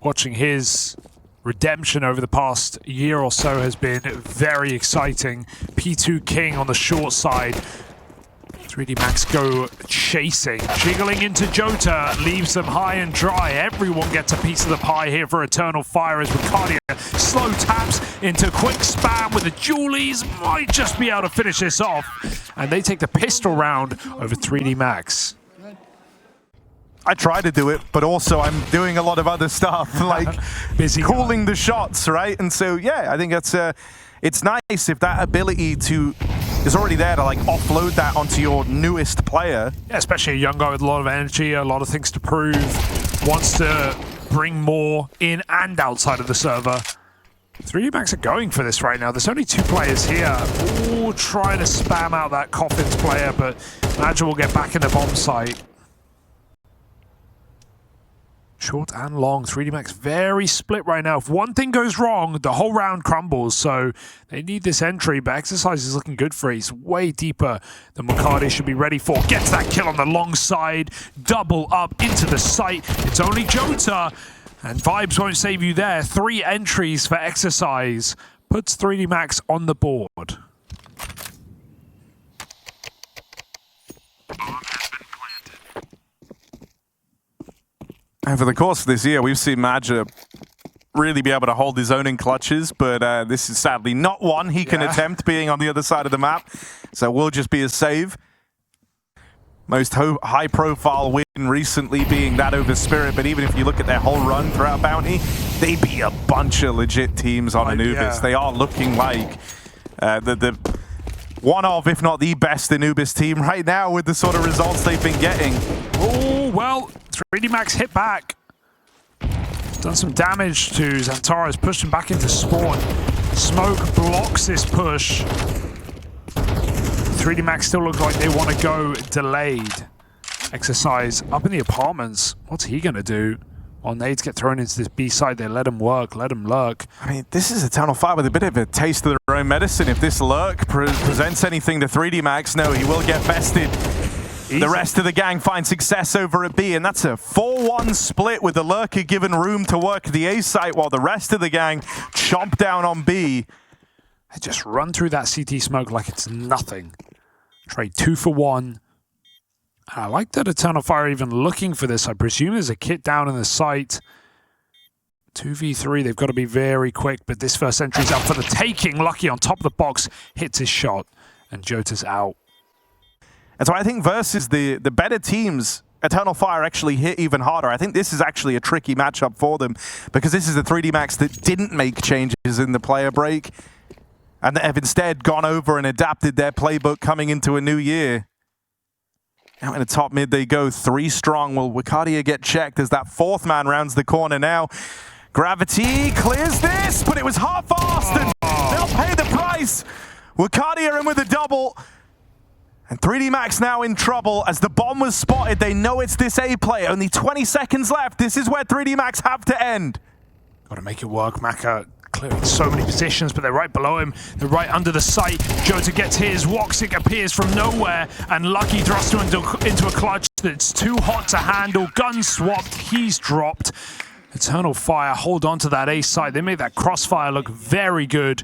Watching his redemption over the past year or so has been very exciting. P2 King on the short side. 3D Max go chasing, jiggling into Jota, leaves them high and dry. Everyone gets a piece of the pie here for Eternal Fire as Ricardia slow taps into quick spam with the Julies. Might just be able to finish this off. And they take the pistol round over 3D Max. I try to do it, but also I'm doing a lot of other stuff, like busy calling the shots, right? And so, yeah, I think that's it's nice if that ability to is already there to like offload that onto your newest player. Yeah, especially a young guy with a lot of energy, a lot of things to prove, wants to bring more in and outside of the server. 3D Max are going for this right now. There's only 2 players here. All trying to spam out that Coffins player, but imagine we'll get back in the bomb site. Short and long, 3D Max very split right now. If one thing goes wrong, the whole round crumbles. So they need this entry, but Exercise is looking good for it. He's way deeper than Makade should be ready for. Gets that kill on the long side, double up into the site. It's only Jota, and Vibes won't save you there. 3 entries for Exercise. Puts 3D Max on the board. Over the course of this year, we've seen Madja really be able to hold his own in clutches, but this is sadly not one he can attempt being on the other side of the map. So it will just be a save. Most high-profile win recently being that over Spirit, but even if you look at their whole run throughout Bounty, they beat a bunch of legit teams on Anubis. Yeah. They are looking like the one of, if not the best Anubis team right now with the sort of results they've been getting. Oh, well, 3D Max hit back. Done some damage to Xantares, pushed him back into spawn. Smoke blocks this push. 3D Max still look like they want to go delayed. Exercise up in the apartments. What's he going to do? While nades get thrown into this B side, they let him work, let him lurk. I mean, this is Eternal Fire with a bit of a taste of their own medicine. If this lurk presents anything to 3D Max, no, he will get bested. Easy. The rest of the gang find success over at B, and that's a 4-1 split with the lurker given room to work the A site while the rest of the gang chomp down on B. They just run through that CT smoke like it's nothing. Trade 2 for 1. I like that Eternal Fire even looking for this. I presume there's a kit down in the site. 2v3, they've got to be very quick, but this first entry's up for the taking. Lucky on top of the box, hits his shot, and Jota's out. And so I think versus the better teams, Eternal Fire actually hit even harder. I think this is actually a tricky matchup for them because this is the 3D Max that didn't make changes in the player break and that have instead gone over and adapted their playbook coming into a new year. Now in the top mid they go, 3 strong. Will Wakadia get checked as that 4th man rounds the corner now? Gravity clears this, but it was half-assed and they'll pay the price. Wakadia in with a double. And 3D Max now in trouble as the bomb was spotted. They know it's this A play. Only 20 seconds left. This is where 3D Max have to end. Got to make it work. Maka clearing so many positions, but they're right below him. They're right under the site. Jota gets his. Woxic appears from nowhere, and Lucky thrusts him into a clutch that's too hot to handle. Gun swapped. He's dropped. Eternal Fire hold on to that A site. They made that crossfire look very good.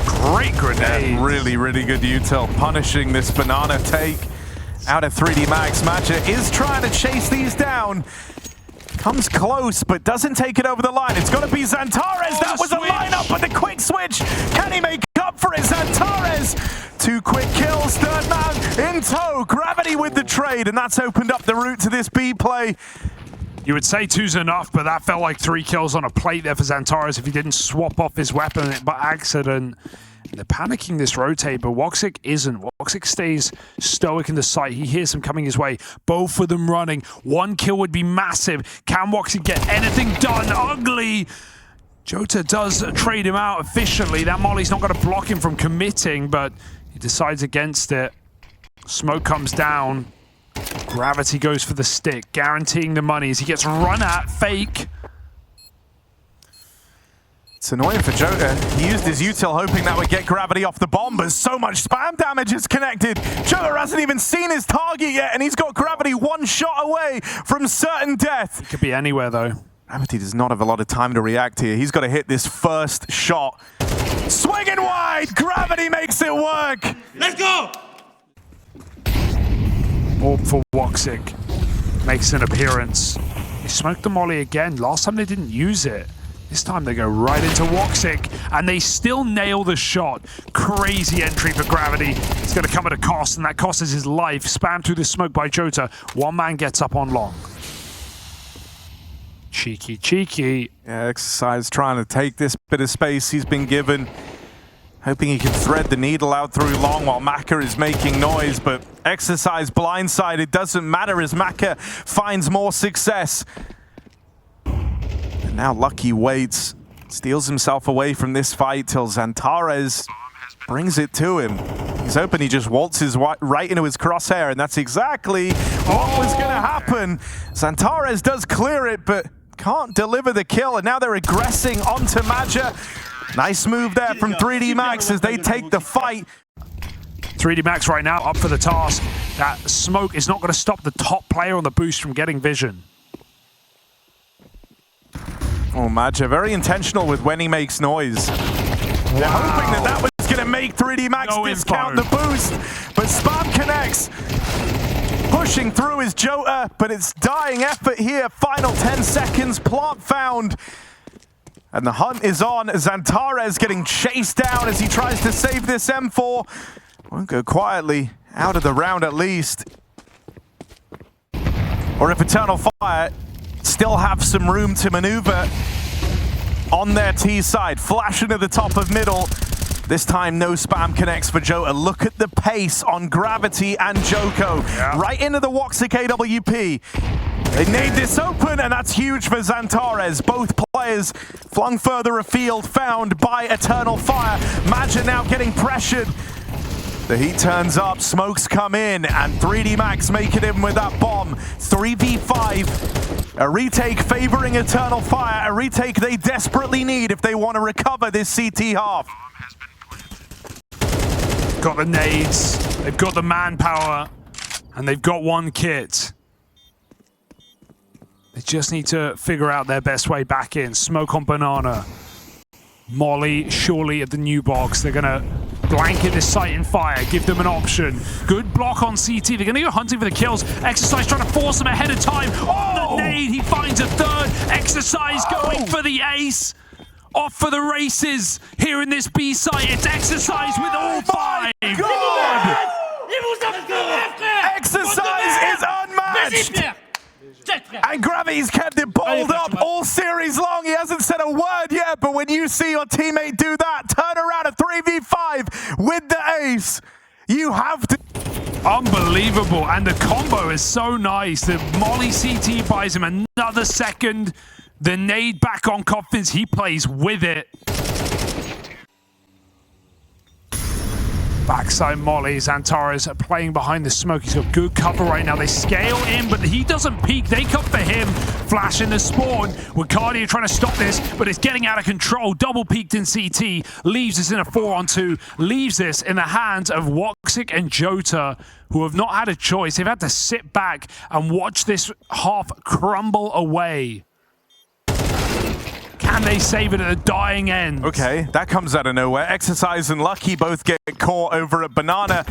Great grenade. Yeah, really, really good util. Punishing this banana take out of 3D Max. Matcha is trying to chase these down. Comes close, but doesn't take it over the line. It's going to be Xantares. That was a lineup, but the quick switch. Can he make up for it? Xantares. 2 quick kills. 3rd man in tow. Gravity with the trade, and that's opened up the route to this B play. You would say 2's enough, but that felt like 3 kills on a plate there for Xantares if he didn't swap off his weapon by accident. They're panicking this rotate, but Woxic isn't. Woxic stays stoic in the site. He hears them coming his way. Both of them running. 1 kill would be massive. Can Woxic get anything done? Ugly. Jota does trade him out efficiently. That Molly's not going to block him from committing, but he decides against it. Smoke comes down. Gravity goes for the stick, guaranteeing the money as he gets run at. Fake. It's annoying for Jota. He used his util hoping that would get gravity off the bomb, but so much spam damage is connected. Jota hasn't even seen his target yet, and he's got gravity one shot away from certain death. It could be anywhere, though. Gravity does not have a lot of time to react here. He's got to hit this first shot. Swinging wide! Gravity makes it work! Let's go! Orb for Woxic makes an appearance. They smoked the molly again. Last time they didn't use it. This time they go right into Woxic, and they still nail the shot. Crazy entry for Gravity. It's going to come at a cost, and that cost is his life. Spammed through the smoke by Jota. One man gets up on long. Cheeky, cheeky. Yeah, Exercise trying to take this bit of space he's been given. Hoping he can thread the needle out through long while Maka is making noise, but Exercise blindside. It doesn't matter as Maka finds more success. And now Lucky waits, steals himself away from this fight till Xantares brings it to him. He's hoping he just waltzes right into his crosshair, and that's exactly what was going to happen. Xantares does clear it, but can't deliver the kill, and now they're aggressing onto Maja. Nice move there from 3D Max as they take the fight. 3D Max right now up for the task. That smoke is not going to stop the top player on the boost from getting vision. Oh, Maja, very intentional with when he makes noise. They're hoping that that was going to make 3D Max discount the boost, but Spam connects. Pushing through is Jota, but it's dying effort here. Final 10 seconds, plant found. And the hunt is on. Xantares getting chased down as he tries to save this M4. Won't go quietly out of the round at least. Or if Eternal Fire still have some room to maneuver on their T side. Flash into the top of middle. This time no spam connects for Jota. Look at the pace on Gravity and Joko. Yeah. Right into the Woxic AWP. They nade this open, and that's huge for Xantares. Both players flung further afield, found by Eternal Fire. Maja now getting pressured. The heat turns up, smokes come in, and 3D Max make it in with that bomb. 3v5. A retake favoring Eternal Fire. A retake they desperately need if they want to recover this CT half. Got the nades, they've got the manpower, and they've got one kit. They just need to figure out their best way back in. Smoke on Banana. Molly surely at the new box. They're gonna blanket this site in fire, give them an option. Good block on CT. They're gonna go hunting for the kills. Exercise trying to force them ahead of time. Oh, the nade, he finds a third. Exercise going for the ace. Off for the races here in this B site. It's Exercise with all five. God! Exercise is unmatched. And Gravity's kept it balled up all series long. He hasn't said a word yet, but when you see your teammate do that, turn around a 3v5 with the ace, you have to. Unbelievable, and the combo is so nice. The Molly CT buys him another second. The nade back on Confidence, he plays with it. Backside Molly, Xantares playing behind the smoke. He's got good cover right now. They scale in, but he doesn't peek. They come for him. Flash in the spawn. Wicardia trying to stop this, but it's getting out of control. Double peeked in CT. Leaves this in a 4-on-2. Leaves this in the hands of Woxic and Jota, who have not had a choice. They've had to sit back and watch this half crumble away. Can they save it at the dying end? Okay, that comes out of nowhere. Exercise and Lucky both get caught over at Banana.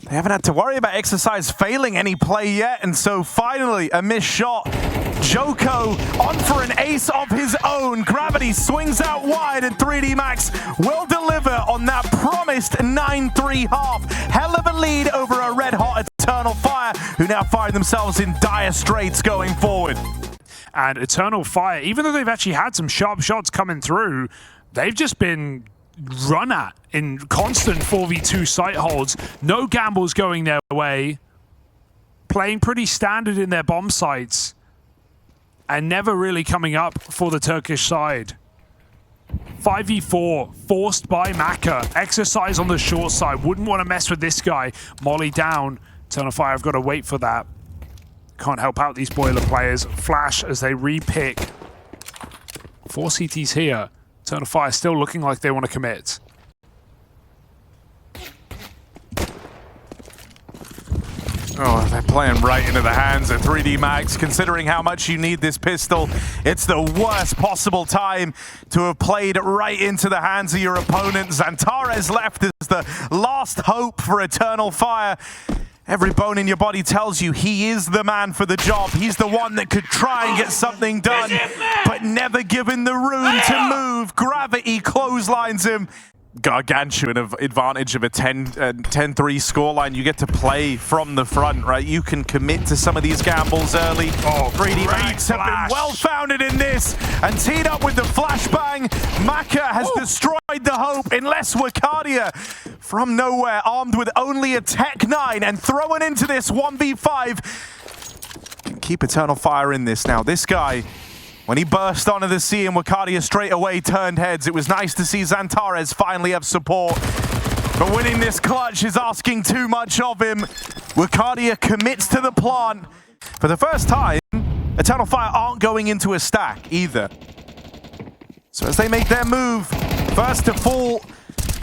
They haven't had to worry about Exercise failing any play yet, and so finally a missed shot. Joko on for an ace of his own. Gravity swings out wide, and 3D Max will deliver on that promised 9-3 half. Hell of a lead over a red-hot Eternal Fire, who now find themselves in dire straits going forward. And Eternal Fire, even though they've actually had some sharp shots coming through, they've just been run at in constant 4v2 site holds. No gambles going their way. Playing pretty standard in their bomb sites. And never really coming up for the Turkish side. 5v4, forced by Maka. Exercise on the short side. Wouldn't want to mess with this guy. Molly down. Eternal Fire, I've got to wait for that. Can't help out these boiler players. Flash as they re-pick. 4 CTs here. Eternal Fire still looking like they want to commit. Oh, they're playing right into the hands of 3D Max. Considering how much you need this pistol, it's the worst possible time to have played right into the hands of your opponent. Xantares left as the last hope for Eternal Fire. Every bone in your body tells you he is the man for the job. He's the one that could try and get something done, but never given the room to move. Gravity clotheslines him. Gargantuan advantage of a 10-3 scoreline. You get to play from the front, right? You can commit to some of these gambles early. Oh, 3D Max have been well-founded in this and teed up with the flashbang. Maka has destroyed the hope unless Wakadia from nowhere, armed with only a Tech 9 and throwing into this 1v5. Can keep Eternal Fire in this now. This guy, when he burst onto the sea and Wakadia straight away turned heads, it was nice to see Xantares finally have support. But winning this clutch is asking too much of him. Wakadia commits to the plant. For the first time, Eternal Fire aren't going into a stack either. So as they make their move, first to fall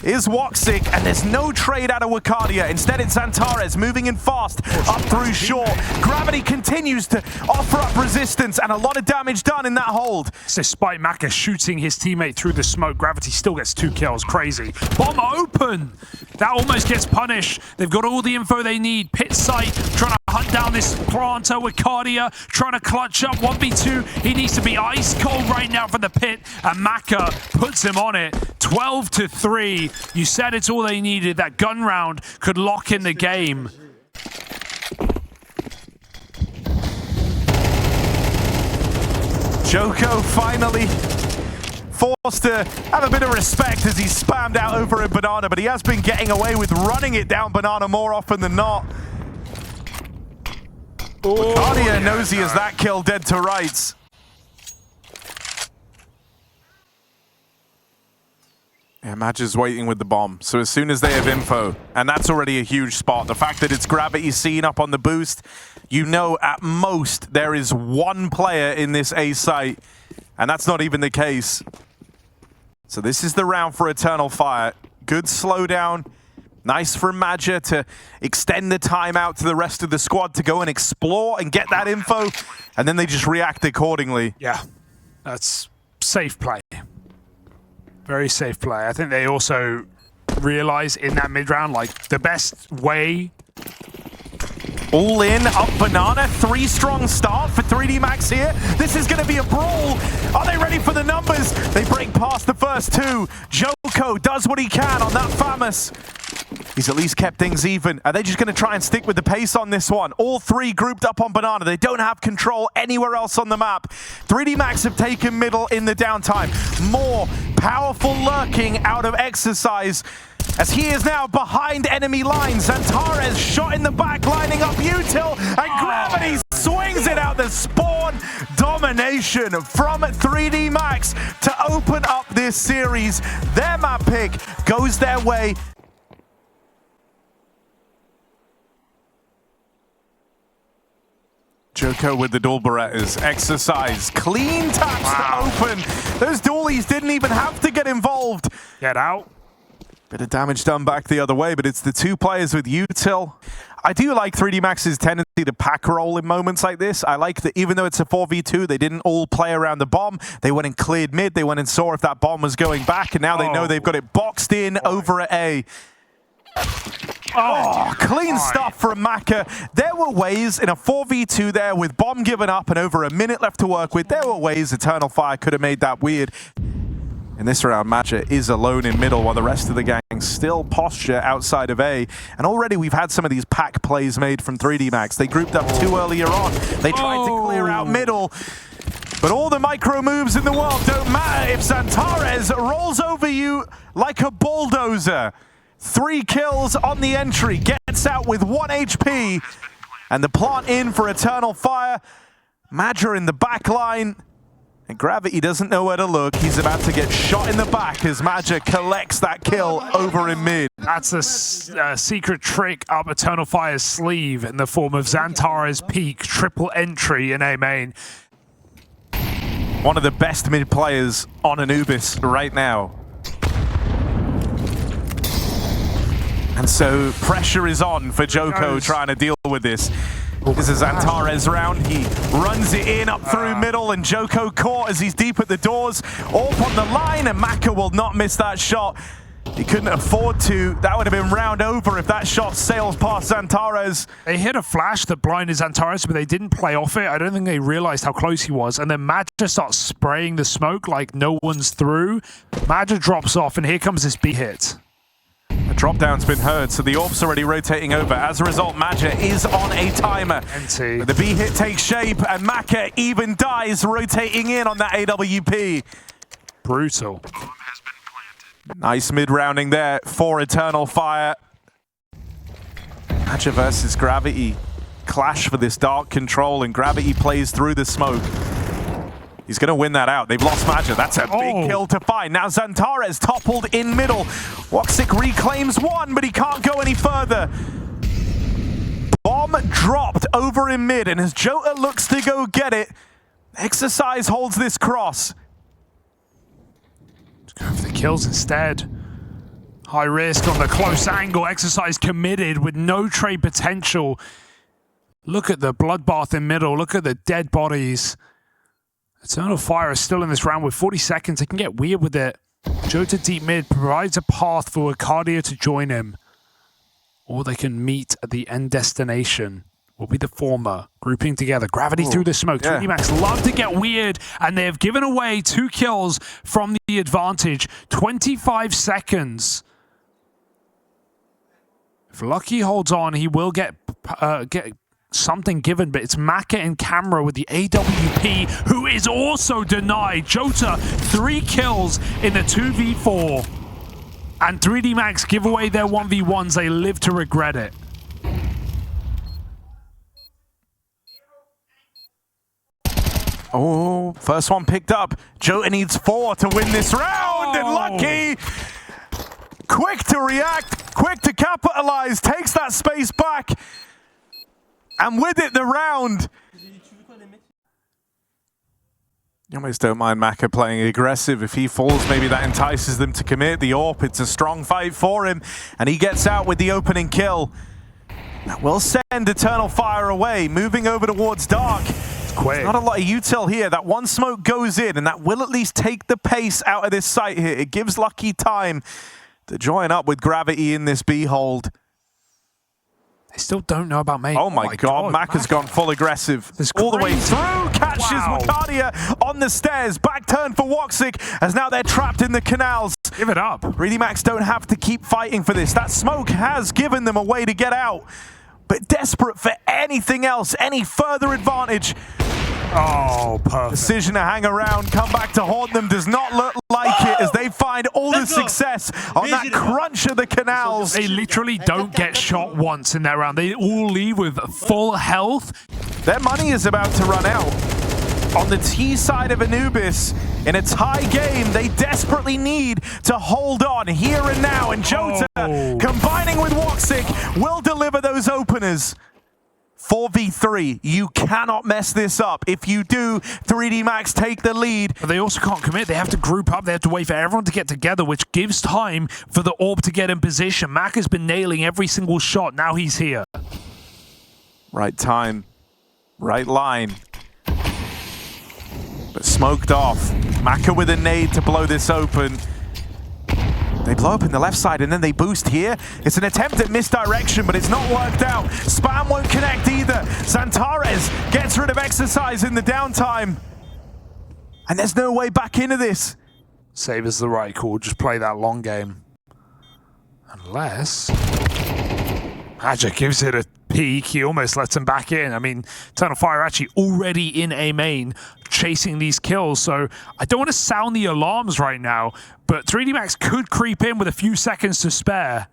is Woxic, and there's no trade out of Wakadia. Instead, it's Xantares moving in fast up through short. Gravity continues to offer up resistance, and a lot of damage done in that hold. Despite Maka shooting his teammate through the smoke, Gravity still gets 2 kills. Crazy. Bomb open! That almost gets punished. They've got all the info they need. Pit sight, trying to hunt down this planter. Wakadia trying to clutch up 1v2. He needs to be ice cold right now for the pit, and Maka puts him on it. 12-3. You said it's all they needed. That gun round could lock in the game. Joko finally forced to have a bit of respect as he spammed out over a banana, but he has been getting away with running it down banana more often than not. Wakadia knows he has that kill dead to rights. Yeah, Madge's waiting with the bomb. So as soon as they have info, and that's already a huge spot. The fact that it's Gravity seen up on the boost, you know at most there is one player in this A site, and that's not even the case. So this is the round for Eternal Fire. Good slowdown. Nice for Madge to extend the time out to the rest of the squad to go and explore and get that info, and then they just react accordingly. Yeah, that's safe play. Very safe play. I think they also realize in that mid-round, like, the best way. All in, up banana, 3 strong start for 3D Max here. This is going to be a brawl. Are they ready for the numbers? They break past the first 2. Joko does what he can on that Famous. He's at least kept things even. Are they just going to try and stick with the pace on this one? All 3 grouped up on banana. They don't have control anywhere else on the map. 3D Max have taken middle in the downtime. More powerful lurking out of Exercise, as he is now behind enemy lines. Xantares shot in the back, lining up Util, and Gravity swings it out. The spawn domination from 3D Max to open up this series. Their map pick goes their way. Joko with the dual Berettas. Exercise. Clean taps to open. Those dualies didn't even have to get involved. Get out. Bit of damage done back the other way, but it's the 2 players with Util. I do like 3D Max's tendency to pack roll in moments like this. I like that even though it's a 4v2, they didn't all play around the bomb. They went and cleared mid. They went and saw if that bomb was going back, and now they know they've got it boxed in over at A. Oh, clean stuff from Maka. There were ways in a 4v2 there with bomb given up and over a minute left to work with. There were ways Eternal Fire could have made that weird. In this round, Madge is alone in middle while the rest of the gang still posture outside of A. And already we've had some of these pack plays made from 3D Max. They grouped up 2 earlier on. They tried to clear out middle. But all the micro moves in the world don't matter if Xantares rolls over you like a bulldozer. 3 kills on the entry, gets out with 1 HP, and the plant in for Eternal Fire. Madge in the back line, and Gravity doesn't know where to look. He's about to get shot in the back as Madge collects that kill over in mid. That's a secret trick up Eternal Fire's sleeve in the form of Xantares peak, triple entry in A main. one of the best mid players on Anubis right now. And so pressure is on for Joko trying to deal with this. This is Antares round. He runs it in up through middle, and Joko caught as he's deep at the doors. Orp on the line, and Maka will not miss that shot. He couldn't afford to. That would have been round over if that shot sails past Antares. They hit a flash that blinded Antares, but they didn't play off it. I don't think they realized how close he was. And then Madja starts spraying the smoke like no one's through. Madja drops off, and here comes this B hit. A drop down's been heard, so the Orp's already rotating over. As a result, Madja is on a timer. NT. The B hit takes shape, and Maka even dies rotating in on that AWP. Brutal. Nice mid-rounding there for Eternal Fire. Madja versus Gravity. Clash for this dark control, and Gravity plays through the smoke. He's going to win that out. They've lost Madja. That's a big kill to find. Now Zantares toppled in middle. Woxic reclaims one, but he can't go any further. Bomb dropped over in mid, and as Jota looks to go get it, Exercise holds this cross. Go for the kills instead. High risk on the close angle. Exercise committed with no trade potential. Look at the bloodbath in middle. Look at the dead bodies. Eternal Fire is still in this round with 40 seconds. They can get weird with it. Jota deep mid provides a path for Arcadia to join him. Or they can meet at the end destination. Will be the former. Grouping together. Gravity through the smoke. 3D Max love to get weird, and they have given away 2 kills from the advantage. 25 seconds. If Lucky holds on, he will get something given, but it's Maka in camera with the AWP, who is also denied. Jota, 3 kills in the 2v4. And 3D Max give away their 1v1s. They live to regret it. Oh, first one picked up. Jota needs 4 to win this round, and Lucky, quick to react, quick to capitalize, takes that space back, and with it, the round. You almost don't mind Maka playing aggressive. If he falls, maybe that entices them to commit. The Orp, it's a strong fight for him, and he gets out with the opening kill. That will send Eternal Fire away, moving over towards Dark. Quick. Not a lot of util here. That one smoke goes in, and that will at least take the pace out of this site here. It gives Lucky time to join up with Gravity in this B hold. They still don't know about Mate. Oh my god, Maka's gone full aggressive. All the way through, catches Wakadia on the stairs. Back turn for Woxic, as now they're trapped in the canals. Give it up. 3D Max don't have to keep fighting for this. That smoke has given them a way to get out. But desperate for anything else, any further advantage. Oh, perfect. Decision to hang around, come back to haunt them, does not look like it, as they find all the success on that crunch of the canals. They literally don't get shot once in that round. They all leave with full health. Their money is about to run out. On the T side of Anubis, in a tie game, they desperately need to hold on here and now, and Jota, combining with Woxic, will deliver those openers. 4v3, you cannot mess this up. If you do, 3D Max take the lead. But they also can't commit. They have to group up. They have to wait for everyone to get together, which gives time for the Orb to get in position. Mac has been nailing every single shot. Now he's here. Right time, right line. But smoked off. Maka with a nade to blow this open. They blow up in the left side, and then they boost here. It's an attempt at misdirection, but it's not worked out. Spam won't connect either. Zantares gets rid of Exercise in the downtime. And there's no way back into this. Save is the right call. Just play that long game. Unless Magic gives it a peek. He almost lets him back in. I mean, Eternal Fire actually already in A main, chasing these kills. So I don't want to sound the alarms right now, but 3D Max could creep in with a few seconds to spare.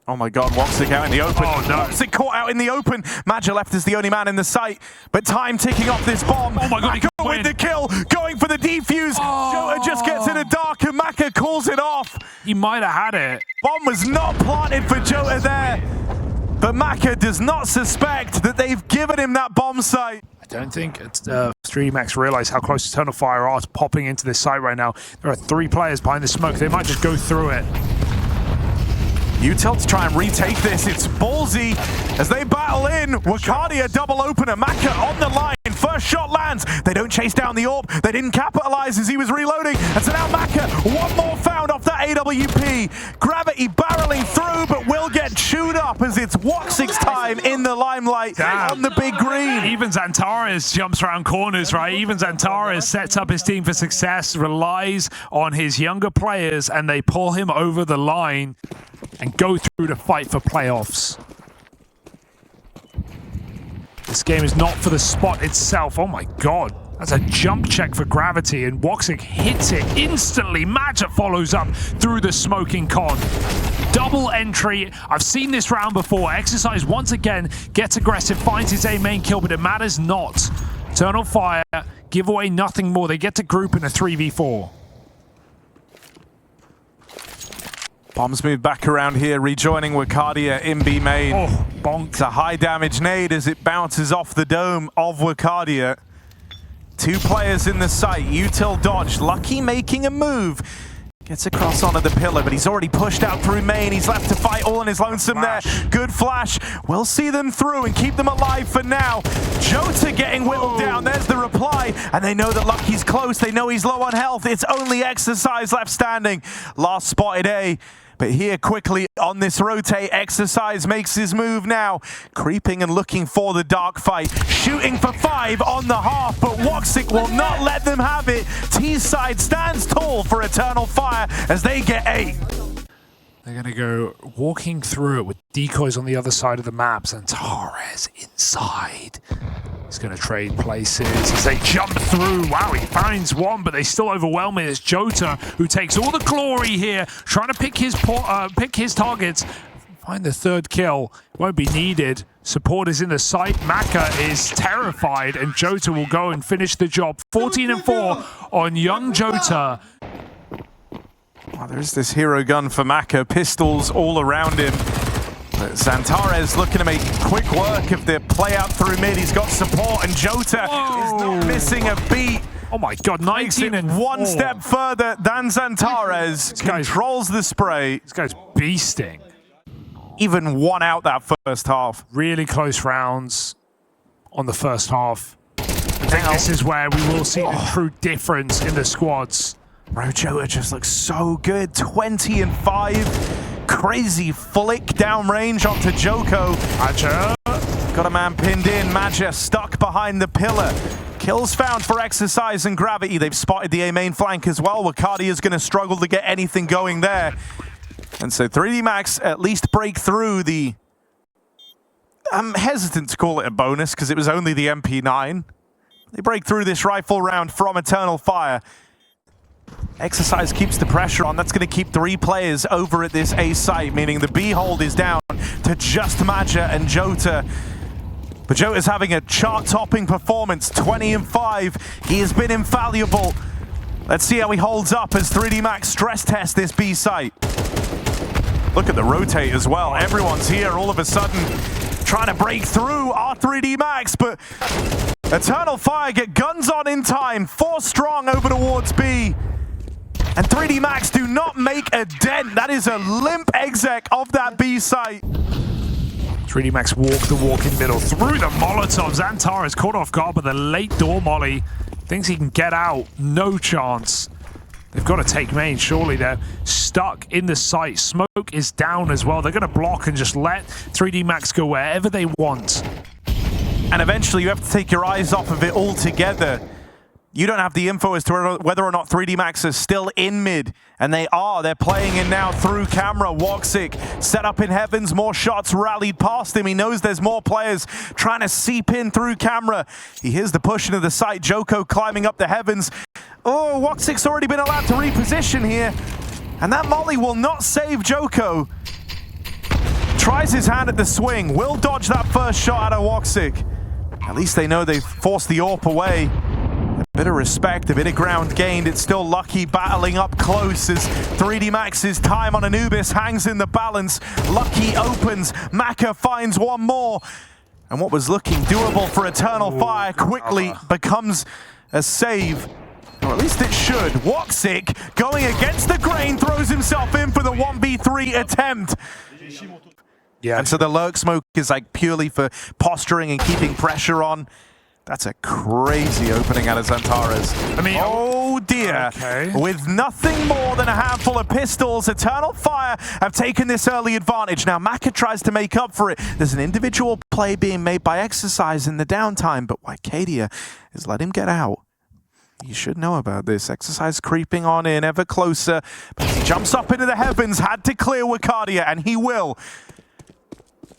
Oh my god, Woxic out in the open. Oh no. Woxic caught out in the open. Madja left as the only man in the site, but time ticking off this bomb. Oh my god, Maka with the kill, going for the defuse. Jota just gets in a dark, and Maka calls it off. He might have had it. Bomb was not planted for Jota there, but Maka does not suspect that they've given him that bomb site. I don't think 3D Max realize how close Eternal Fire are to popping into this site right now. There are 3 players behind the smoke. They might just go through it. Utel to try and retake this. It's ballsy as they battle in. Wakadia double opener. Maka on the line. First shot lands. They don't chase down the orb. They didn't capitalize as he was reloading. And so now Maka, one more found off that AWP. Gravity barreling through, but will get chewed up as it's Woxic's time in the limelight on the big green. Even Xantares jumps around corners, right? Even Xantares sets up his team for success, relies on his younger players, and they pull him over the line and go through to fight for playoffs. This game is not for the spot itself. Oh my god. That's a jump check for Gravity, and Woxic hits it instantly. Magic follows up through the smoking con. Double entry. I've seen this round before. Exercise once again gets aggressive, finds his A main kill, but it matters not. Eternal Fire give away nothing more. They get to group in a 3v4. Bombs move back around here, rejoining Wakadia in B main. Oh, bonk. It's a high damage nade as it bounces off the dome of Wakadia. 2 players in the site. Util dodge. Lucky making a move. Gets across onto the pillar, but he's already pushed out through main. He's left to fight all on his lonesome there. Good flash. We'll see them through and keep them alive for now. Jota getting whittled down. There's the reply. And they know that Lucky's close. They know he's low on health. It's only Exercise left standing. Last spotted A. But here quickly on this rotate, Exercise makes his move now. Creeping and looking for the dark fight. Shooting for 5 on the half, but Woxic will not let them have it. T-side stands tall for Eternal Fire as they get 8. They're going to go walking through it with decoys on the other side of the map. Xantares inside. He's going to trade places as they jump through. Wow, he finds one, but they still overwhelm it. It's Jota who takes all the glory here, trying to pick his targets. Find the 3rd kill. Won't be needed. Support is in the site. Maka is terrified, and Jota will go and finish the job. 14-4 on young Jota. Well, there's this hero gun for Maka. Pistols all around him. But Xantares looking to make quick work of the play out through mid. He's got support, and Jota is not missing a beat. Oh my god, 19 and one step further than Xantares. Controls the spray. This guy's beasting. Even won out that first half. Really close rounds on the first half. I think this is where we will see the true difference in the squads. Bro, Jota just looks so good. 20-5. Crazy flick downrange onto Joko. Maja. Got a man pinned in. Maja stuck behind the pillar. Kills found for Exercise and Gravity. They've spotted the A main flank as well. Wakadia is going to struggle to get anything going there. And so 3D Max at least break through the... I'm hesitant to call it a bonus because it was only the MP9. They break through this rifle round from Eternal Fire. Exercise keeps the pressure on. That's going to keep 3 players over at this A site, meaning the B hold is down to just Maja and Jota. But Jota's having a chart-topping performance, 20-5. He has been infallible. Let's see how he holds up as 3D Max stress tests this B site. Look at the rotate as well. Everyone's here all of a sudden trying to break through our 3D Max, but Eternal Fire get guns on in time. 4 strong over towards B. And 3D Max do not make a dent. That is a limp exec of that B site. 3D Max walk the walk in middle through the Molotov. Xantares is caught off guard by the late door molly. Thinks he can get out. No chance. They've got to take main. Surely they're stuck in the site. Smoke is down as well. They're going to block and just let 3D Max go wherever they want. And eventually you have to take your eyes off of it altogether. You don't have the info as to whether or not 3D Max is still in mid. And they are. They're playing in now through camera. Woxic set up in heavens. More shots rallied past him. He knows there's more players trying to seep in through camera. He hears the push into the site. Joko climbing up the heavens. Oh, Woxic's already been allowed to reposition here. And that molly will not save Joko. Tries his hand at the swing. Will dodge that first shot out of Woxic. At least they know they've forced the AWP away. A bit of respect, a bit of ground gained. It's still Lucky battling up close as 3D Max's time on Anubis hangs in the balance. Lucky opens, Maka finds one more. And what was looking doable for Eternal Fire quickly becomes a save. Or at least it should. Woxic going against the grain, throws himself in for the 1v3 attempt. Yeah. And so the lurk smoke is like purely for posturing and keeping pressure on. That's a crazy opening out of Xantares. I mean, oh dear. Okay. With nothing more than a handful of pistols, Eternal Fire have taken this early advantage. Now Maka tries to make up for it. There's an individual play being made by Exercise in the downtime, but Wycadia has let him get out. You should know about this. Exercise creeping on in ever closer. But he jumps up into the heavens, had to clear Wycadia, and he will.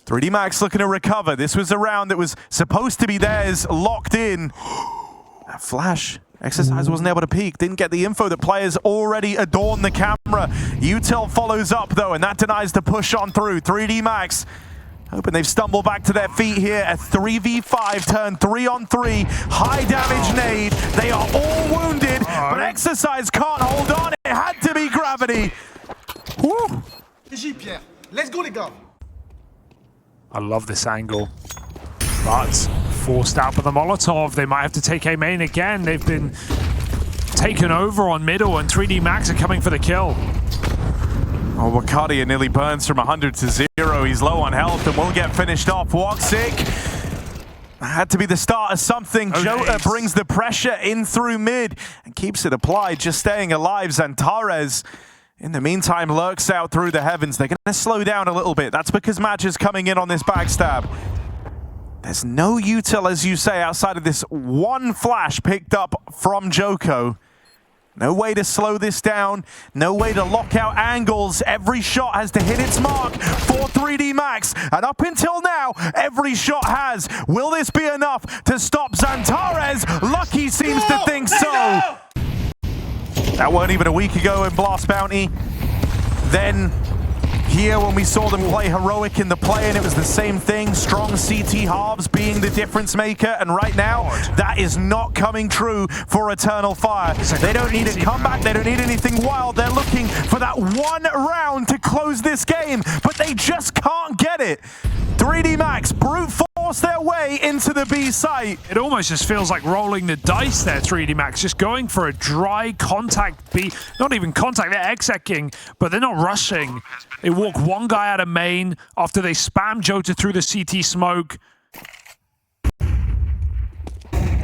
3D Max looking to recover. This was a round that was supposed to be theirs, locked in. That flash. Exercise wasn't able to peek, didn't get the info that players already adorn the camera. Util follows up though, and that denies the push on through. 3D Max hoping they've stumbled back to their feet here. A 3v5 turn 3-on-3. High damage nade. They are all wounded, but Exercise can't hold on. It had to be gravity. Woo. Pierre. Let's go, les gars. I love this angle. But forced out by the Molotov. They might have to take A main again. They've been taken over on middle, and 3D Max are coming for the kill. Oh, Wycadia nearly burns from 100 to 0. He's low on health and will get finished off. Woxic had to be the start of something. Oh, Jota nice. brings the pressure in through mid and keeps it applied, just staying alive. Xantares, in the meantime, lurks out through the heavens. They're going to slow down a little bit. That's because Match is coming in on this backstab. There's no util, as you say, outside of this one flash picked up from Joko. No way to slow this down. No way to lock out angles. Every shot has to hit its mark for 3D Max. And up until now, every shot has. Will this be enough to stop Xantares? Lucky seems to think so. That weren't even a week ago in Blast Bounty. Then here when we saw them play Heroic in the play-in, it was the same thing. Strong CT halves being the difference maker. And right now, that is not coming true for Eternal Fire. They don't need a comeback. They don't need anything wild. They're looking for that one round to close this game, but they just can't get it. 3D Max brute force their way into the B site. It almost just feels like rolling the dice there, 3D Max, just going for a dry contact B. Not even contact, they're execing, but they're not rushing. They walk one guy out of main after they spam Jota through the CT smoke.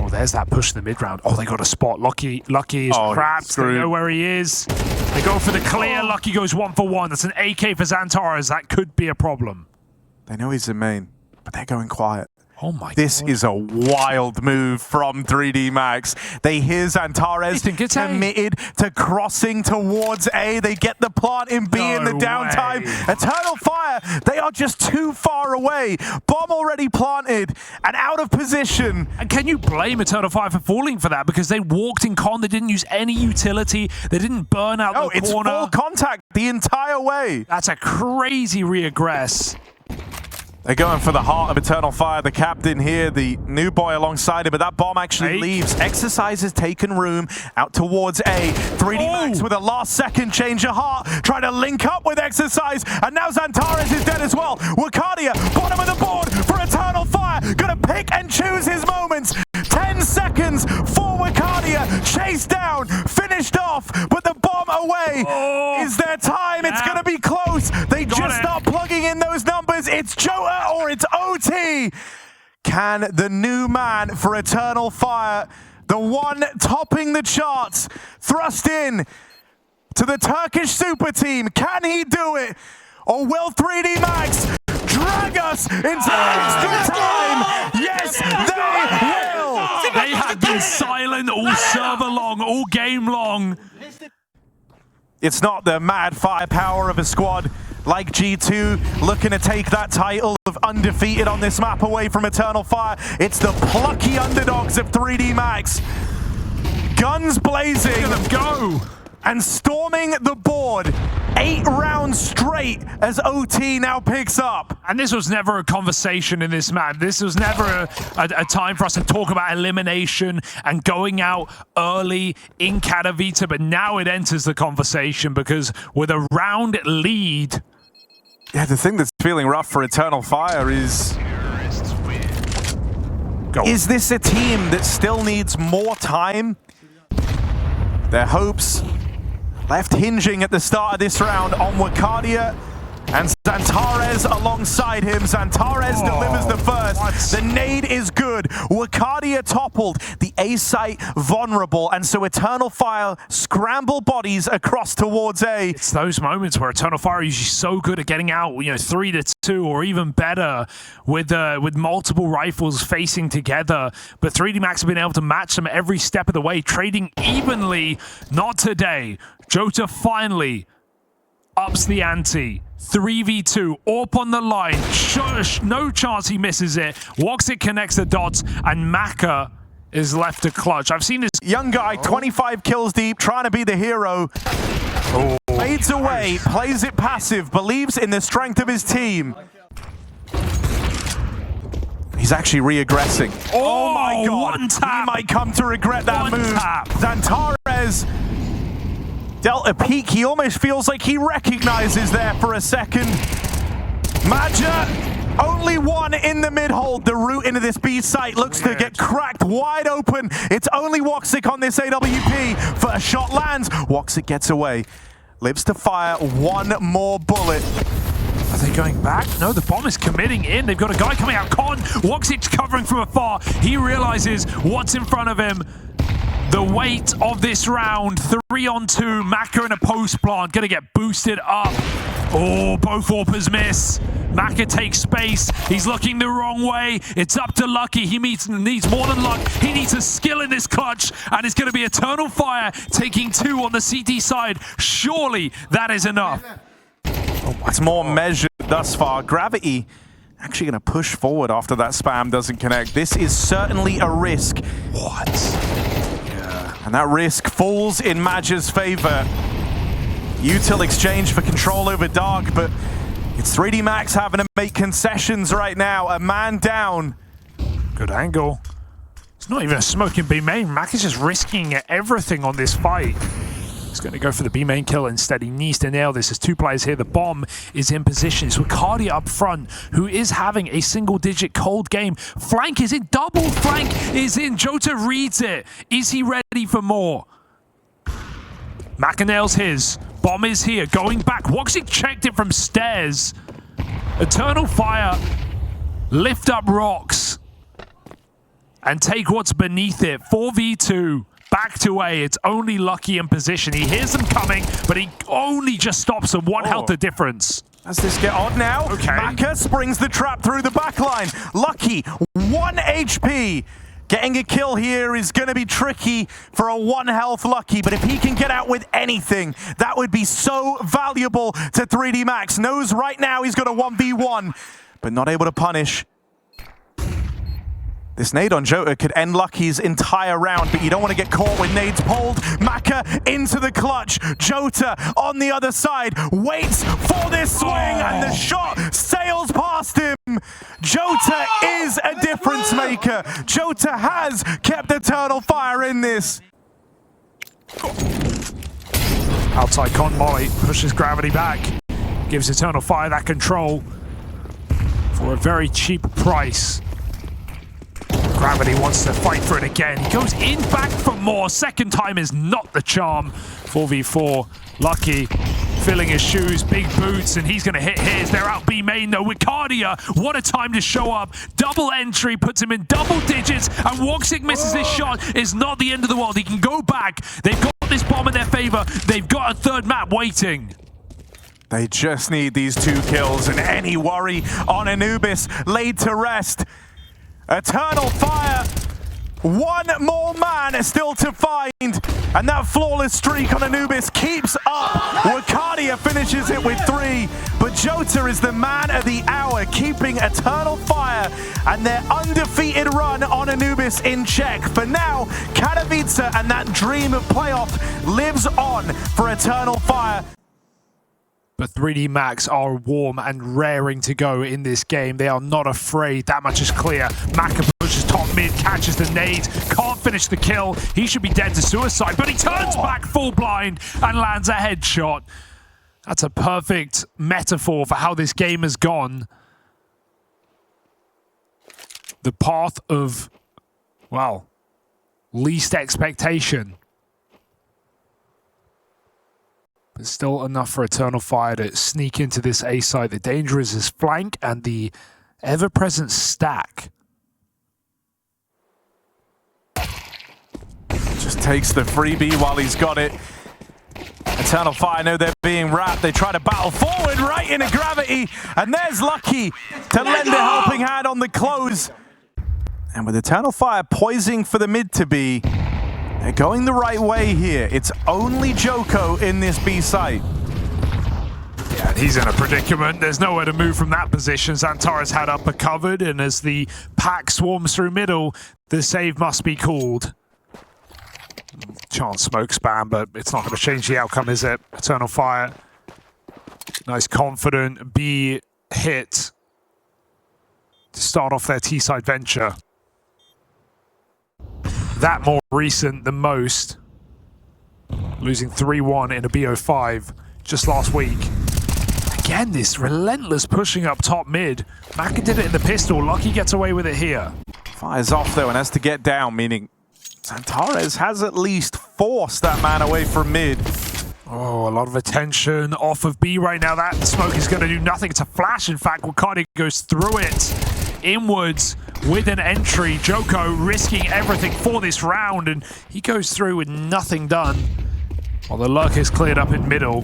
Oh, there's that push in the mid round. Oh, they got a spot. Lucky is trapped. They know where he is. They go for the clear. Lucky goes 1-for-1. That's an AK for Xantares. That could be a problem. They know he's in main, but they're going quiet. Oh my God. This is a wild move from 3D Max. They hear Xantares committed to crossing towards A. They get the plant in B in the downtime. Eternal Fire, they are just too far away. Bomb already planted and out of position. And can you blame Eternal Fire for falling for that? Because they walked in con, they didn't use any utility, they didn't burn out the corner. It's full contact the entire way. That's a crazy reaggress. They're going for the heart of Eternal Fire. The captain here, the new boy alongside him, but that bomb actually leaves. Exercise has taken room out towards A. 3D Max with a last-second change of heart, trying to link up with Exercise, and now Xantares is dead as well. Wycadia, bottom of the board for Eternal Fire, gonna pick and choose his moments. 10 seconds for Wycadia, chased down, finished off, but the bomb away. Is there time? It's gonna be close. They just start plugging in those numbers. It's Jota or it's OT. Can the new man for Eternal Fire, the one topping the charts, thrust in to the Turkish super team? Can he do it? Or will 3D Max drag us into extra time? Yes, they will. They have been silent all server long, all game long. It's not the mad firepower of a squad like G2 looking to take that title of undefeated on this map away from Eternal Fire. It's the plucky underdogs of 3D Max. Guns blazing. Look at them go. And storming the board. 8 rounds straight as OT now picks up. And this was never a conversation in this match. This was never a time for us to talk about elimination and going out early in Katowice, but now it enters the conversation because with a round lead. Yeah, the thing that's feeling rough for Eternal Fire is Go Is this a team that still needs more time? Their hopes left hinging at the start of this round on Wakadia and Zantares alongside him. Zantares delivers the first. What? The nade is good. Wakadia toppled. The A site vulnerable. And so Eternal Fire scramble bodies across towards A. It's those moments where Eternal Fire are usually so good at getting out, 3-2 or even better with multiple rifles facing together. But 3D Max have been able to match them every step of the way, trading evenly. Not today. Jota finally ups the ante. 3v2, AWP on the line. No chance he misses it. Woxic connects the dots, and Maka is left to clutch. I've seen this Young guy, 25 kills deep, trying to be the hero. Fades away, plays it passive, believes in the strength of his team. He's actually re-aggressing. Oh my god, one tap. He might come to regret that One move. tap. Zantares dealt a peek. He almost feels like he recognizes there for a second. Maja, only one in the mid-hold. The route into this B site looks to get cracked wide open. It's only Woxic on this AWP. First shot lands. Woxic gets away. Lives to fire one more bullet. Are they going back? No, the bomb is committing in. They've got a guy coming out. Con, Woxic's covering from afar. He realizes what's in front of him. The weight of this round, 3-on-2, Maka in a post plant, gonna get boosted up. Oh, both AWPers miss. Maka takes space. He's looking the wrong way. It's up to Lucky. He needs more than luck. He needs a skill in this clutch, and it's gonna be Eternal Fire taking 2 on the CT side. Surely that is enough. It's more measured thus far. Gravity actually going to push forward after that spam doesn't connect. This is certainly a risk. What? And that risk falls in Maja's favor. Util exchange for control over Dark, but it's 3D Max having to make concessions right now. A man down. Good angle. It's not even a smoking B main. Mac is just risking everything on this fight. He's going to go for the B main kill instead. He needs to nail this. There's 2 players here. The bomb is in position. It's Wakadia up front, who is having a single-digit cold game. Flank is in. Double flank is in. Jota reads it. Is he ready for more? Maka nails his. Bomb is here. Going back. Woxic checked it from stairs. Eternal Fire lift up rocks and take what's beneath it. 4v2. Back to A. It's only Lucky in position. He hears them coming, but he only just stops them. 1 health the difference. Does this get odd now? Okay. Maka springs the trap through the backline. Lucky, 1 HP. Getting a kill here is going to be tricky for a 1 health Lucky, but if he can get out with anything, that would be so valuable to 3D Max. Knows right now he's got a 1v1, but not able to punish. This nade on Jota could end Lucky's entire round, but you don't want to get caught with nades pulled. Maka into the clutch. Jota on the other side waits for this swing, and the shot sails past him. Jota is a difference maker. Jota has kept Eternal Fire in this. Outside Con Molly pushes Gravity back. Gives Eternal Fire that control for a very cheap price. Gravity wants to fight for it again. He goes in back for more. Second time is not the charm. 4v4. Lucky filling his shoes, big boots, and he's going to hit his. They're out B main though. Wakadia, what a time to show up. Double entry puts him in double digits, and Woxic misses his shot. It's not the end of the world. He can go back. They've got this bomb in their favor. They've got a 3rd map waiting. They just need these 2 kills, and any worry on Anubis laid to rest. Eternal Fire, 1 more man still to find, and that flawless streak on Anubis keeps up. Wakadia finishes it with 3, but Jota is the man of the hour, keeping Eternal Fire and their undefeated run on Anubis in check. For now, Katowice and that dream of playoff lives on for Eternal Fire. But 3D Max are warm and raring to go in this game. They are not afraid. That much is clear. Maka pushes top mid, catches the nade, can't finish the kill. He should be dead to suicide, but he turns back full blind and lands a headshot. That's a perfect metaphor for how this game has gone. The path of Well, least expectation. But still enough for Eternal Fire to sneak into this A site. The danger is his flank and the ever-present stack. Just takes the freebie while he's got it. Eternal Fire know they're being wrapped. They try to battle forward right into gravity. And there's Lucky to lend a helping hand on the close. And with Eternal Fire poising for the mid to be, they're going the right way here. It's only Joko in this B site. Yeah, and he's in a predicament. There's nowhere to move from that position. Xantares had upper covered, and as the pack swarms through middle, the save must be called. Chance smoke spam, but it's not going to change the outcome, is it? Eternal Fire. Nice confident B hit to start off their T-side venture. That more recent than most. Losing 3-1 in a BO5 just last week. Again, this relentless pushing up top mid. Maka did it in the pistol. Lucky gets away with it here. Fires off though and has to get down, meaning Xantares has at least forced that man away from mid. Oh, a lot of attention off of B right now. That smoke is going to do nothing. It's a flash, in fact. Wakadi goes through it. Inwards with an entry. Joko risking everything for this round, and he goes through with nothing done. While the lurk is cleared up in middle,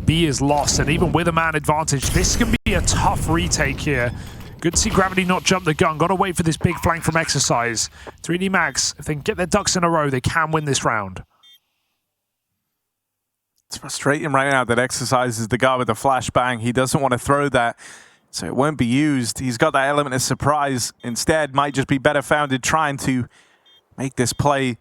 B is lost, and even with a man advantage, this can be a tough retake here. Good to see Gravity not jump the gun. Got to wait for this big flank from Exercise. 3D Max, if they can get their ducks in a row, they can win this round. It's frustrating right now that Exercise is the guy with the flashbang. He doesn't want to throw that, so it won't be used. He's got that element of surprise. Instead, might just be better founded trying to make this play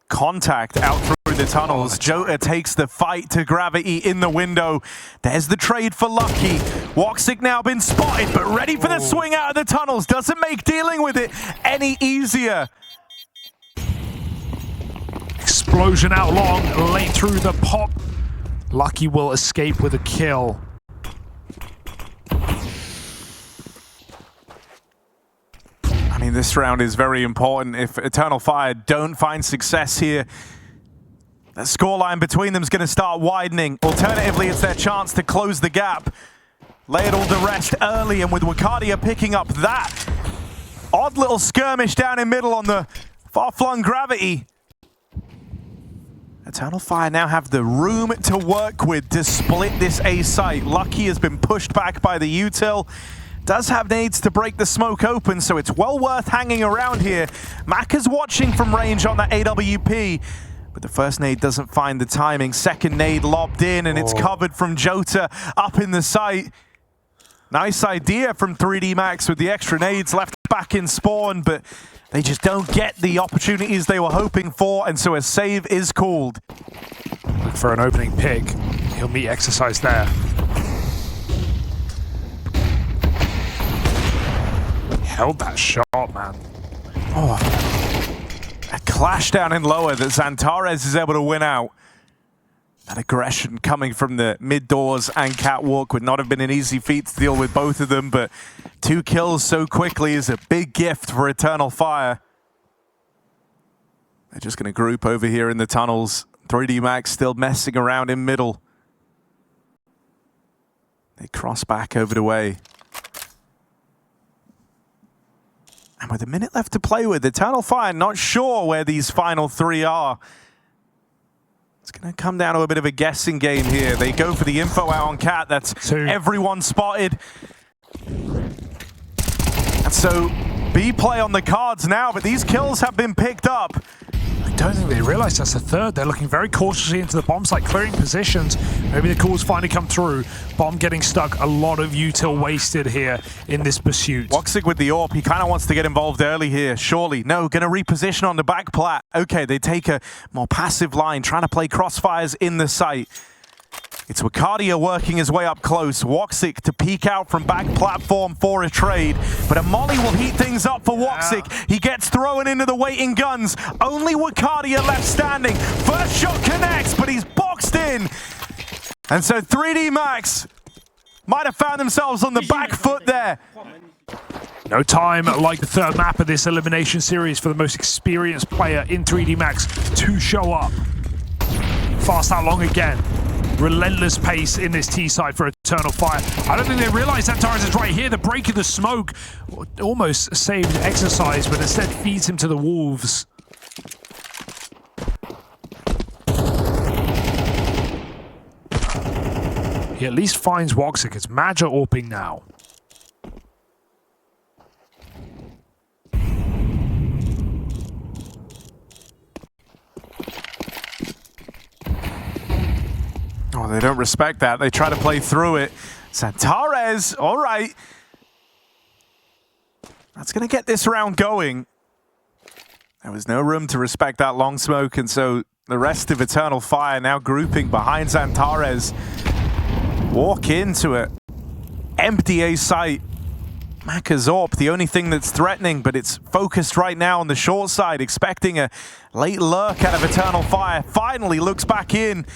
contact out through the tunnels. Jota takes the fight to Gravity in the window. There's the trade for Lucky. Woxic now been spotted, but ready for the swing out of the tunnels. Doesn't make dealing with it any easier. Explosion out long, late through the pop. Lucky will escape with a kill. I mean, this round is very important. If Eternal Fire don't find success here, the scoreline between them is going to start widening. Alternatively, it's their chance to close the gap. Lay it all to rest early, and with Wakadia picking up that odd little skirmish down in middle on the far-flung Gravity, Eternal Fire now have the room to work with to split this A site. Lucky has been pushed back by the util. Does have nades to break the smoke open, so it's well worth hanging around here. Maka's watching from range on that AWP, but the first nade doesn't find the timing. Second nade lobbed in, and it's covered from Jota up in the site. Nice idea from 3D Max with the extra nades left back in spawn, but they just don't get the opportunities they were hoping for, and so a save is called. Look for an opening pick. He'll meet Exercise there. Held that shot, man. Oh, a clash down in lower that Xantares is able to win out. That aggression coming from the mid doors and catwalk would not have been an easy feat to deal with both of them, but 2 kills so quickly is a big gift for Eternal Fire. They're just going to group over here in the tunnels. 3D Max still messing around in middle. They cross back over the way. And with a minute left to play with, Eternal Fire not sure where these final 3 are. It's going to come down to a bit of a guessing game here. They go for the info out on Cat. That's 2. Everyone spotted. And so B play on the cards now, but these kills have been picked up. I don't think they realize that's a third. They're looking very cautiously into the bomb site, clearing positions. Maybe the calls finally come through. Bomb getting stuck. A lot of util wasted here in this pursuit. Woxic with the AWP. He kind of wants to get involved early here. Surely. No, going to reposition on the back plat. Okay, they take a more passive line, trying to play crossfires in the site. It's Wakadia working his way up close. Woxic to peek out from back platform for a trade. But a molly will heat things up for Woxic. Yeah. He gets thrown into the waiting guns. Only Wakadia left standing. First shot connects, but he's boxed in. And so 3D Max might have found themselves on the back foot there. No time like the third map of this elimination series for the most experienced player in 3D Max to show up. Fast out long again. Relentless pace in this T side for Eternal Fire. I don't think they realize that Torres is right here. The break of the smoke almost saved Exercise, but instead feeds him to the wolves. He at least finds Woxic. It's Maja AWPing now. Oh, they don't respect that. They try to play through it. Santares, all right. That's going to get this round going. There was no room to respect that long smoke, and so the rest of Eternal Fire now grouping behind Santares. Walk into it. Empty A site. Maka's AWP, the only thing that's threatening, but it's focused right now on the short side, expecting a late lurk out of Eternal Fire. Finally looks back in.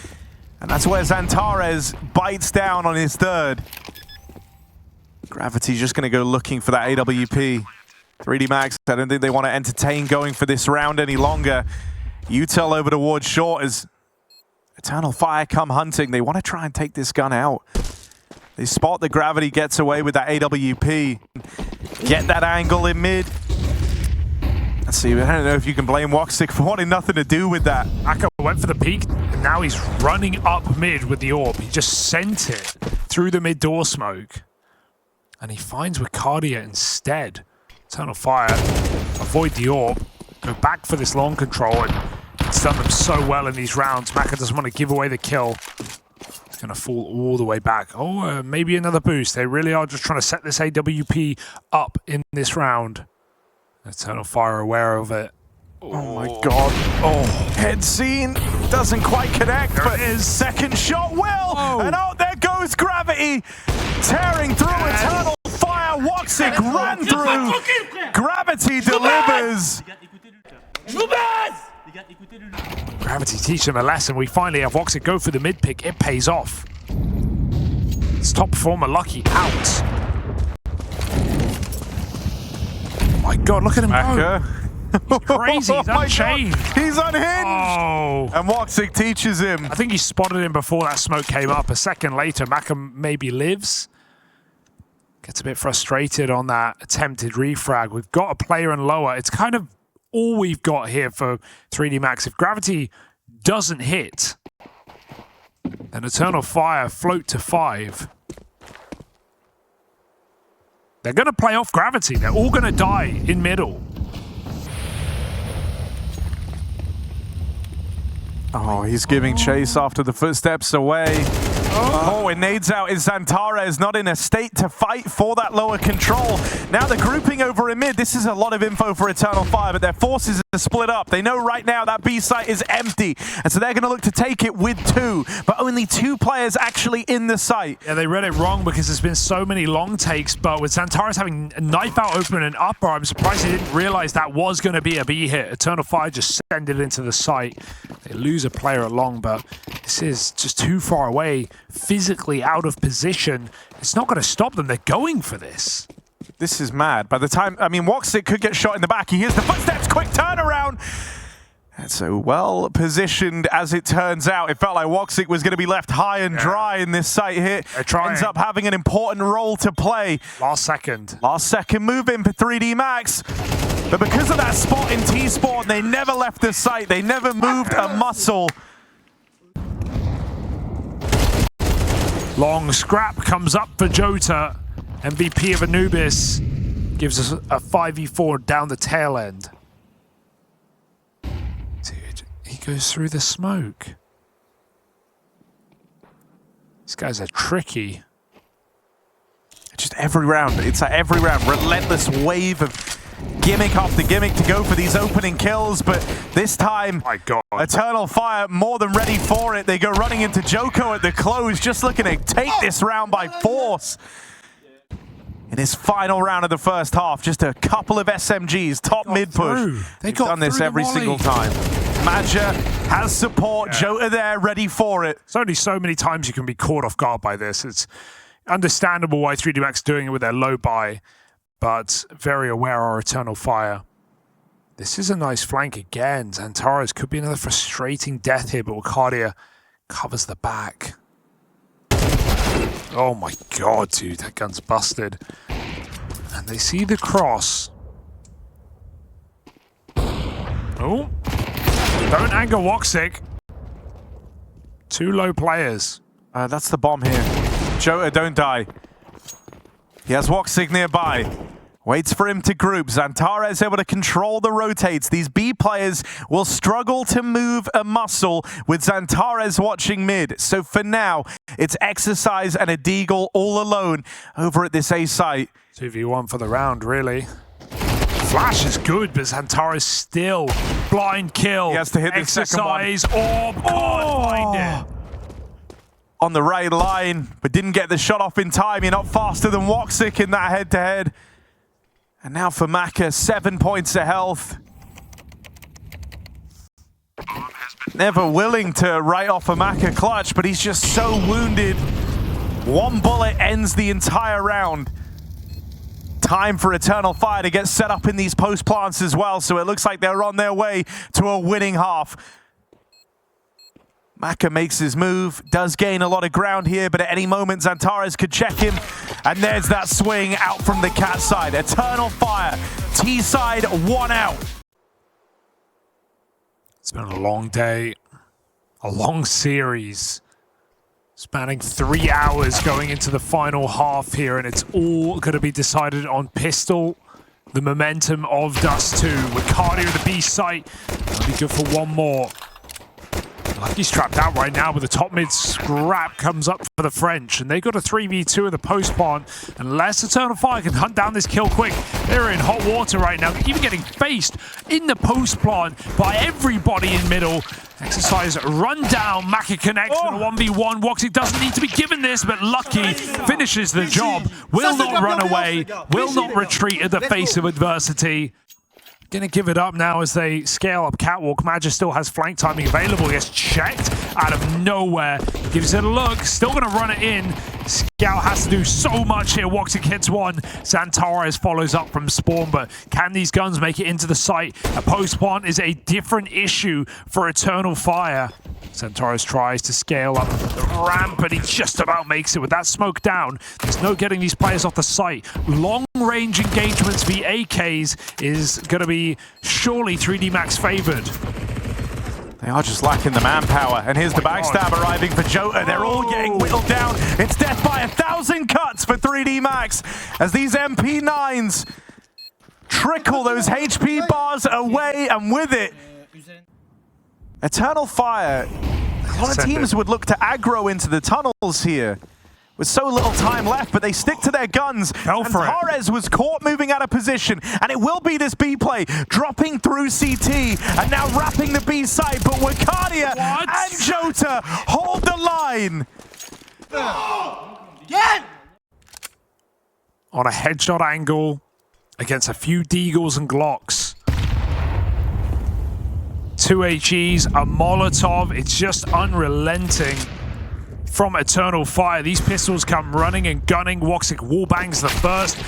And that's where Santares bites down on his third. Gravity's just going to go looking for that AWP. 3D Max, I don't think they want to entertain going for this round any longer. Utel over towards short as Eternal Fire come hunting. They want to try and take this gun out. They spot that Gravity gets away with that AWP. Get that angle in mid. Let's see, I don't know if you can blame Woxic for wanting nothing to do with that. Aka went for the peek, and now he's running up mid with the AWP. He just sent it through the mid door smoke. And he finds Wicardia instead. Eternal Fire, avoid the AWP, go back for this long control, and it's done them so well in these rounds. Maka doesn't want to give away the kill. He's going to fall all the way back. Oh, maybe another boost. They really are just trying to set this AWP up in this round. Eternal Fire aware of it. Oh my god. Oh, head scene doesn't quite connect, there but is. Second shot will. Oh. And out there goes Gravity, tearing through Eternal Fire. Woxic ran through. Gravity delivers. Gravity teach them a lesson. We finally have Woxic go for the mid pick. It pays off. It's top performer Lucky out. My god, look at him go. He's crazy, he's unchained. He's unhinged. Oh. And Woxic teaches him. I think he spotted him before that smoke came up. A second later, Maka maybe lives. Gets a bit frustrated on that attempted refrag. We've got a player in lower. It's kind of all we've got here for 3D Max. If Gravity doesn't hit, then Eternal Fire float to 5. They're going to play off Gravity. They're all going to die in middle. Oh, he's giving chase after the footsteps away. Oh, it nades out is Santares, not in a state to fight for that lower control. Now they're grouping over in mid. This is a lot of info for Eternal Fire, but their forces are split up. They know right now that B site is empty, and so they're going to look to take it with 2, but only 2 players actually in the site. Yeah, they read it wrong because there's been so many long takes, but with Santares having a knife out open and upper, I'm surprised they didn't realize that was going to be a B hit. Eternal Fire just send it into the site. They lose a player along, but this is just too far away, physically out of position. It's not going to stop them. They're going for this. This is mad. By the time, I mean, Woxic could get shot in the back. He hears the footsteps, quick turnaround. And so well positioned as it turns out. It felt like Woxic was going to be left high and dry in this site here. Ends up having an important role to play. Last second move in for 3D Max. But because of that spot in T-Spawn, they never left the site. They never moved a muscle. Long scrap comes up for Jota. MVP of Anubis gives us a 5v4 down the tail end. Dude, he goes through the smoke. These guys are tricky. Just every round, it's like every round, relentless wave of gimmick after gimmick to go for these opening kills, but this time, my God, Eternal Fire more than ready for it. They go running into Joko at the close, just looking to take this round by force. In his final round of the first half, just a couple of SMGs, top mid push. They've done this every single time. Maja has support, Jota there, ready for it. There's only so many times you can be caught off guard by this. It's understandable why 3D Max doing it with their low buy. but very aware of Eternal Fire. This is a nice flank again. Xantares could be another frustrating death here, but Wakadia covers the back. Oh my god, dude, that gun's busted. And they see the cross. Oh, don't anger Woxic. Two low players. That's the bomb here. Jota, don't die. He has Woxic nearby. Waits for him to group. Xantares able to control the rotates. These B players will struggle to move a muscle with Xantares watching mid. So for now, it's Exercise and a Deagle all alone over at this A site. 2v1 for the round, really. Flash is good, but Xantares still blind kill. He has to hit the second one. Exercise orb, can't find it. On the right line, but didn't get the shot off in time. You're not faster than Woxic in that head-to-head. And now for Maka, 7 points of health. Never willing to write off a Maka clutch, but he's just so wounded. One bullet ends the entire round. Time for Eternal Fire to get set up in these post plants as well, so it looks like they're on their way to a winning half. Maka makes his move, does gain a lot of ground here, but at any moment Xantares could check him. And there's that swing out from the cat side. Eternal Fire, T side, one out. It's been a long day, a long series, spanning 3 hours going into the final half here, and it's all going to be decided on Pistol. The momentum of Dust 2. Wakadia at the B site. That'll be good for one more. Lucky's trapped out right now, but the top mid scrap comes up for the French, and they got a 3v2 in the post plant. Unless Eternal Fire can hunt down this kill quick, they're in hot water right now, even getting faced in the post plant by everybody in middle. Exercise run down, Maka connects with a 1v1. Woxic doesn't need to be given this, but Lucky finishes the job. Will not run away, will not retreat at the face of adversity. Gonna give it up now as they scale up Catwalk. Magic still has flank timing available. He gets checked out of nowhere. Gives it a look. Still gonna run it in. Scout has to do so much here. Woxic hits one. Xantares follows up from spawn, but can these guns make it into the site? A post plant is a different issue for Eternal Fire. Xantares tries to scale up the ramp, but he just about makes it. With that smoke down, there's no getting these players off the site. Long-range engagements via AKs is going to be surely 3D Max favored. They are just lacking the manpower. And here's the backstab arriving for Jota. They're all getting whittled down. It's death by 1,000 cuts for 3D Max as these MP9s trickle those HP bars away, and with it, Eternal Fire, a lot of teams would look to aggro into the tunnels here with so little time left, but they stick to their guns. And Torres was caught moving out of position, and it will be this B play, dropping through CT, and now wrapping the B side, but Wakadia and Jota hold the line. On a headshot angle against a few Deagles and Glocks. 2 HEs, a Molotov, it's just unrelenting from Eternal Fire. These pistols come running and gunning. Woxic wallbangs the first.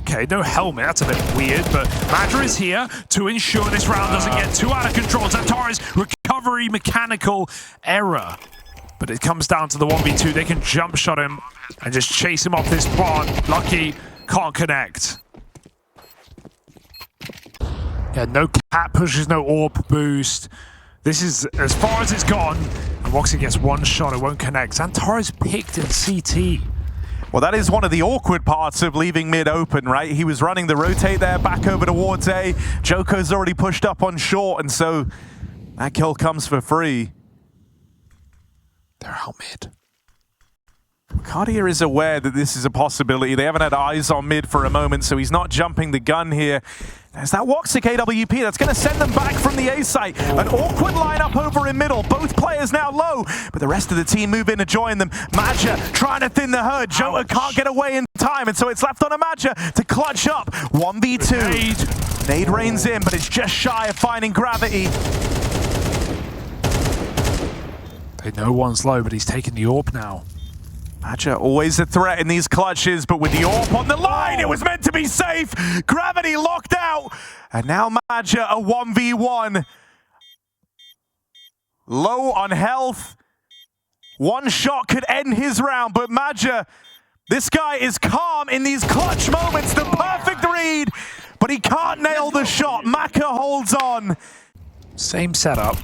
Okay, no helmet, that's a bit weird, but Madra is here to ensure this round doesn't get too out of control. Xantares, recovery, mechanical error. But it comes down to the 1v2. They can jump shot him and just chase him off this plant. Lucky can't connect. Yeah, no cat pushes, no orb boost. This is as far as it's gone. And Woxic gets one shot, it won't connect. Xantares picked in CT. Well, that is one of the awkward parts of leaving mid open, right? He was running the rotate there, back over towards A. Joko's already pushed up on short, and so that kill comes for free. They're out mid. Wakadia is aware that this is a possibility. They haven't had eyes on mid for a moment, so he's not jumping the gun here. There's that Woxic AWP that's going to send them back from the A site. An awkward lineup over in middle. Both players now low, but the rest of the team move in to join them. Madja trying to thin the herd. Jota can't get away in time, and so it's left on a Madja to clutch up. 1v2. Nade rains in, but it's just shy of finding gravity. They know one's low, but he's taking the orb now. Maja always a threat in these clutches, but with the AWP on the line, it was meant to be safe. Gravity locked out. And now Maja a 1v1. Low on health. One shot could end his round, but Maja, this guy is calm in these clutch moments. The perfect read, but he can't nail the shot. Maka holds on. Same setup.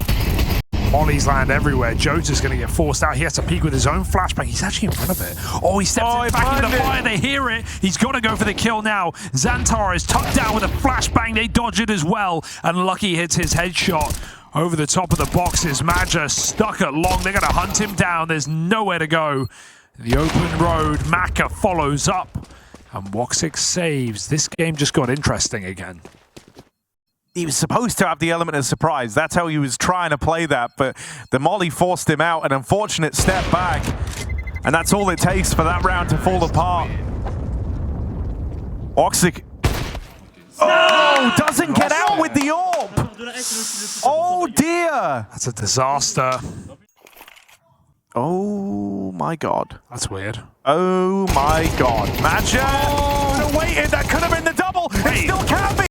Mollies land everywhere. Jota's going to get forced out. He has to peek with his own flashbang. He's actually in front of it. Oh, he steps back into the fire. They hear it. He's got to go for the kill now. Xantar is tucked down with a flashbang. They dodge it as well. And Lucky hits his headshot over the top of the boxes. Maja stuck at long. They're going to hunt him down. There's nowhere to go. The open road. Maka follows up. And Woxic saves. This game just got interesting again. He was supposed to have the element of surprise. That's how he was trying to play that, but the molly forced him out. An unfortunate step back, and that's all it takes for that round to fall apart. Woxic, doesn't get out with the AWP. Oh dear. That's a disaster. Oh my god. That's weird. Oh my god. Maja could have waited. That could have been the double. It still can be.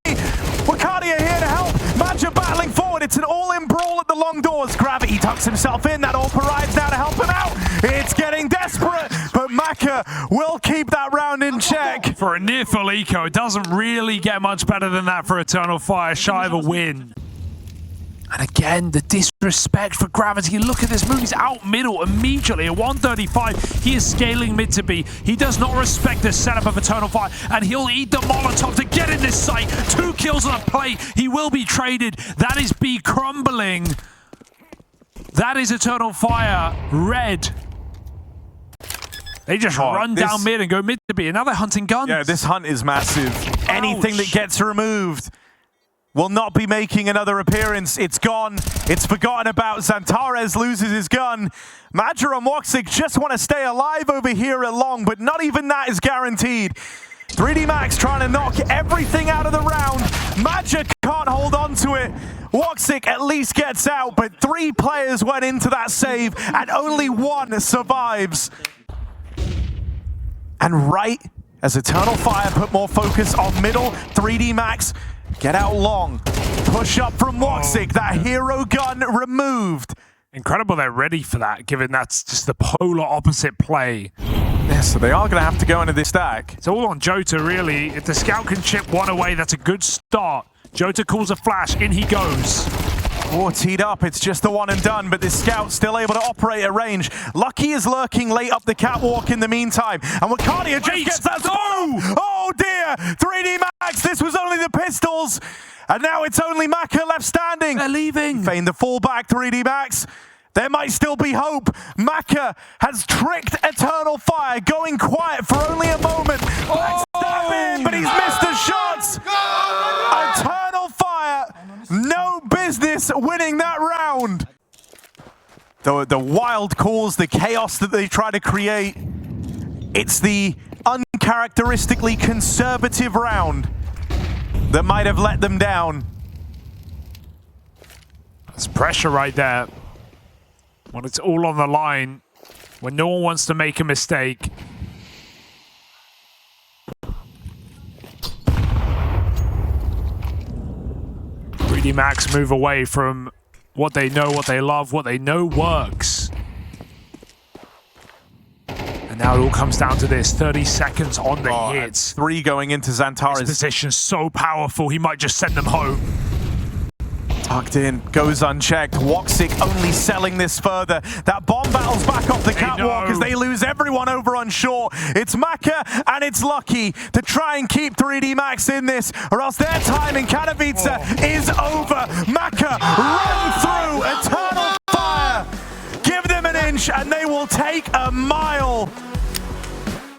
Wakadia here to help. Maja battling forward. It's an all-in brawl at the long doors. Gravity tucks himself in. That AWP arrives now to help him out. It's getting desperate, but Maka will keep that round in check. For a near full eco, it doesn't really get much better than that for Eternal Fire, shy of a win. And again, the disrespect for Gravity. Look at this move. He's out middle immediately at 135. He is scaling mid to B. He does not respect the setup of Eternal Fire, and he'll eat the Molotov to get in this site. 2 kills on a plate. He will be traded. That is B crumbling. That is Eternal Fire red. They just run down mid and go mid to B. And now they're hunting guns. Yeah, this hunt is massive. Anything that gets removed will not be making another appearance. It's gone. It's forgotten about. Xantares loses his gun. Maja and Woxic just want to stay alive over here at long, but not even that is guaranteed. 3D Max trying to knock everything out of the round. Maja can't hold on to it. Woxic at least gets out, but 3 players went into that save, and only 1 survives. And right as Eternal Fire put more focus on middle, 3D Max get out long. Push up from Woxic. That hero gun removed. Incredible they're ready for that, given that's just the polar opposite play. Yeah, so they are going to have to go into this stack. It's all on Jota, really. If the scout can chip 1 away, that's a good start. Jota calls a flash. In he goes. Oh, teed up. It's just the one and done, but this scout's still able to operate at range. Lucky is lurking late up the catwalk in the meantime. And Wakadia just gets that. Oh dear! 3D Max, this was only the pistols. And now it's only Maka left standing. They're leaving. Feign the fallback, 3D Max. There might still be hope. Maka has tricked Eternal Fire, going quiet for only a moment. Backstab in, but he's missed the shots. Eternal Fire, no business winning that round. The wild calls, the chaos that they try to create. It's the uncharacteristically conservative round that might have let them down. There's pressure right there. When it's all on the line, when no one wants to make a mistake. Max move away from what they know, what they love, what they know works. And now it all comes down to this. 30 seconds on the hits. 3 going into Xantares. His position so powerful, he might just send them home. Tucked in, goes unchecked. Woxic only selling this further. That bomb battles back off the catwalk as they lose everyone over on shore. It's Maka and it's Lucky to try and keep 3D Max in this, or else their time in Katowice is over. Maka run through Eternal Fire. Give them an inch and they will take a mile.